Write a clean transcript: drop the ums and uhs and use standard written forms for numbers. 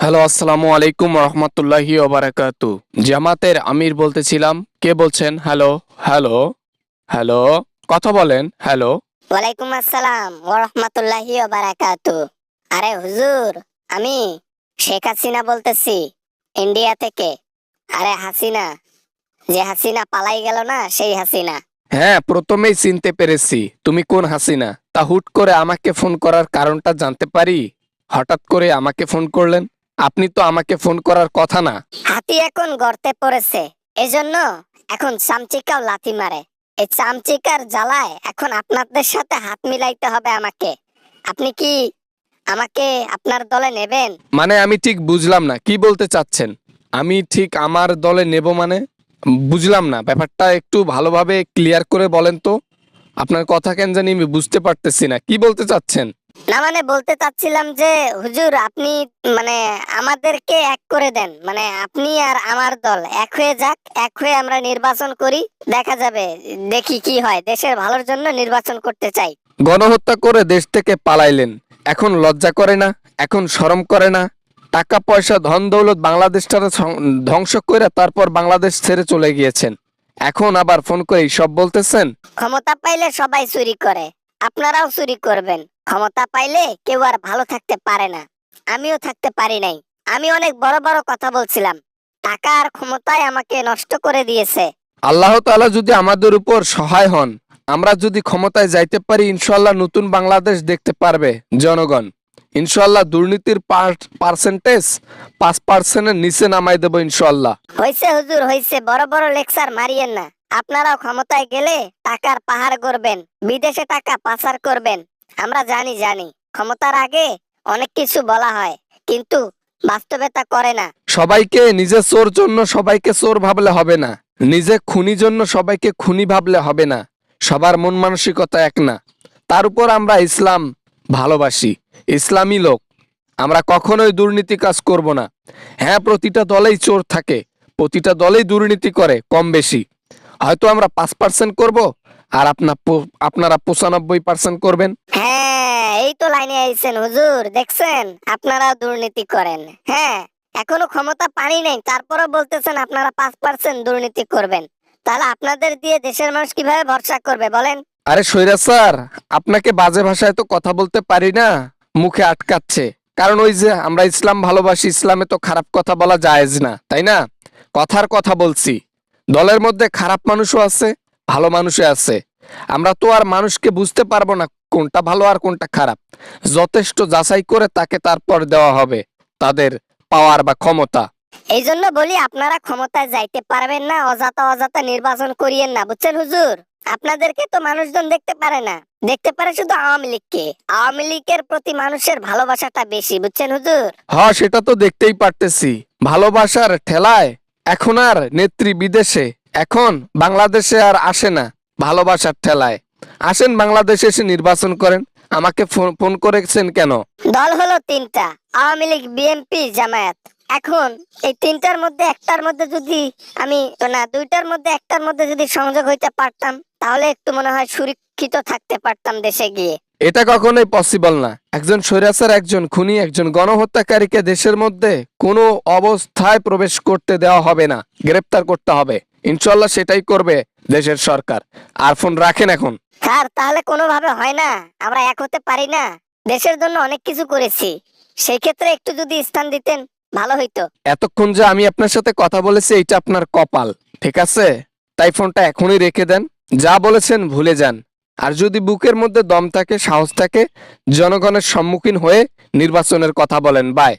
Hello, আসসালামু আলাইকুম রহমতুল্লাহি ওবারাকাতু। জামাতের আমির বলতেছিলাম। কে বলছেন? হ্যালো, হ্যালো, হ্যালো, কথা বলেন। হ্যালো। ওয়ালাইকুম আসসালাম ওয়া রাহমাতুল্লাহি ওয়া বারাকাতু। আরে হুজুর, আমি শেখ হাসিনা বলতেছি, ইন্ডিয়া থেকে। আরে হাসিনা, যে হাসিনা পালাই গেল না, সেই হাসিনা। হ্যাঁ, প্রথমেই চিনতে পেরেছি তুমি কোন হাসিনা। তা হুট করে আমাকে ফোন করার কারণটা জানতে পারি? হঠাৎ করে আমাকে ফোন করলেন। আপনি তো আমাকে ফোন করার কথা না। হাতি এখন গর্তে পড়েছে, এজন্য এখন চামচিকাও লাথি মারে। এই চামচিকার জ্বালায় এখন আপনাদের সাথে হাত মিলাইতে হবে আমাকে। আপনি কি আমাকে আপনার দলে নেবেন? মানে আমি ঠিক বুঝলাম না কি বলতে চাচ্ছেন। আমি ঠিক আমার দলে নেব মানে? বুঝলাম না, ব্যাপারটা একটু ভালোভাবে ক্লিয়ার করে বলেন তো। আপনার কথা কেন জানি আমি বুঝতে পারতেছি না, কি বলতে চাচ্ছেন? না মানে বলতে চাচ্ছিলাম যে হুজুর, আপনি মানে আমাদেরকে এক করে দেন, মানে আপনি আর আমার দল এক হয়ে যাক, এক হয়ে আমরা নির্বাচন করি। দেখা যাবে, দেখি কি হয়। দেশের ভালোর জন্য নির্বাচন করতে চাই। গণহত্যা করে দেশ থেকে পালাইলেন, এখন লজ্জা করে না? এখন শরম করে না? টাকা পয়সা ধন দৌলত বাংলাদেশটারে ধ্বংস করে তারপর বাংলাদেশ ছেড়ে চলে গিয়েছেন, এখন আবার ফোন করে সব বলতেছেন? ক্ষমতা পাইলে সবাই চুরি করে, আপনারাও চুরি করবেন। ক্ষমতা পাইলে কেউ আর ভালো থাকতে পারে না, আমিও থাকতে পারি নাই। আমি অনেক বড় বড় কথা বলছিলাম, টাকা আর ক্ষমতায় আমাকে নষ্ট করে দিয়েছে। আল্লাহ তাআলা যদি আমাদের উপর সহায় হন, আমরা যদি ক্ষমতায় যাইতে পারি, ইনশাল্লাহ নতুন বাংলাদেশ দেখতে পারবে জনগণ। ইনশাল্লাহ দুর্নীতির পার্সেন্টেজ 5%-এর নিচে নামাই দেবো ইনশাল্লাহ। হইছে হুজুর হইছে, বড় বড় লেকচার মারিয়েন না। আপনারাও ক্ষমতায় গেলে টাকার পাহাড় গড়বেন, বিদেশে টাকা পাচার করবেন। আমরা জানি জানি, ক্ষমতার আগে অনেক কিছু বলা হয়, কিন্তু বাস্তবে তা করে না। সবাইকে নিজে চোর জন্য সবাইকে চোর ভাবলে হবে না, নিজে খুনি জন্য সবাইকে খুনি ভাবলে হবে না। সবার মন মানসিকতা এক না। তার উপর আমরা ইসলাম ভালোবাসি, ইসলামী লোক। আমরা কখনোই দুর্নীতি কাজ করব না। হ্যাঁ, প্রতিটা দলেই চোর থাকে, প্রতিটা দলেই দুর্নীতি করে কম বেশি। হয়তো আমরা 5% করব, আর আপনারা 95% করবেন। হ্যাঁ, এই তো লাইনে আইছেন হুজুর, দেখছেন আপনারাও দুর্নীতি করেন। হ্যাঁ, এখনো ক্ষমতা পানি নাই, তারপরও বলতেছেন আপনারা 5% দুর্নীতি করবেন। তাহলে আপনাদের দিয়ে দেশের মানুষ কিভাবে ভরসা করবে বলেন? আরে সৈরা স্যার, আপনাকে বাজে ভাষায় তো কথা বলতে পারি না, মুখে আটকাচ্ছে। কারণ ওই যে আমরা ইসলাম ভালোবাসি, ইসলামে তো খারাপ কথা বলা জায়েজ না, তাই না? কথার কথা বলছি। দলের মধ্যে খারাপ মানুষও আছে, ভালো মানুষও আছে। আমরা তো আর মানুষকে বুঝতে পারবো না কোনটা ভালো আর কোনটা খারাপ। যথেষ্ট যাচাই করে তাকে তারপর দেওয়া হবে তাদের পাওয়ার বা ক্ষমতা। এই জন্য বলি, আপনারা ক্ষমতায় যাইতে পারবেন না, অযথা অযথা নির্বাচন করিয়েন না, বুঝছেন হুজুর? আপনাদেরকে তো মানুষজন দেখতে পারে না, দেখতে পারে শুধু আওয়ামী লীগকে। আওয়ামী লীগের প্রতি মানুষের ভালোবাসাটা বেশি, বুঝছেন হুজুর? হ্যাঁ, সেটা তো দেখতেই পারতেছি। ভালোবাসার ঠেলায় এখন আর নেত্রী বিদেশে, এখন বাংলাদেশে আর আসে না। ভালোবাসার ঠেলায় আসেন বাংলাদেশে, এসে নির্বাচন করেন। আমাকে ফোন ফোন করেছেন কেন? দল হলো তিনটা, আওয়ামী লীগ, বিএনপি, জামায়াত। এখন এই তিনটার মধ্যে একটার মধ্যে যদি আমি, না দুইটার মধ্যে একটার মধ্যে যদি সংযোগ হইতে পারতাম, তাহলে একটু মনে হয় সুরক্ষিত থাকতে পারতাম দেশে গিয়ে। এটা কখনোই পসিবল না। একজন স্বৈরাচার, একজন খুনি, একজন গণহত্যাকারীকে দেশের মধ্যে কোনো অবস্থায় প্রবেশ করতে দেওয়া হবে না, গ্রেপ্তার করতে হবে। ইনশাল্লাহ সেটাই করবে দেশের সরকার। আর ফোন রাখেন এখন। স্যার, তাহলে কোনোভাবে হয় না? আমরা এক হতে পারি না? দেশের জন্য অনেক কিছু করেছি, সেই ক্ষেত্রে একটু যদি স্থান দিতেন ভালো হইতো। এতক্ষণ যে আমি আপনার সাথে কথা বলেছি, এটা আপনার কপাল, ঠিক আছে? তাই ফোনটা এখনই রেখে দেন। যা বলেছেন ভুলে যান। আর যদি বুকের মধ্যে দম থাকে, সাহস থাকে, জনগণের সম্মুখীন হয়ে নির্বাচনের কথা বলেন। বাই।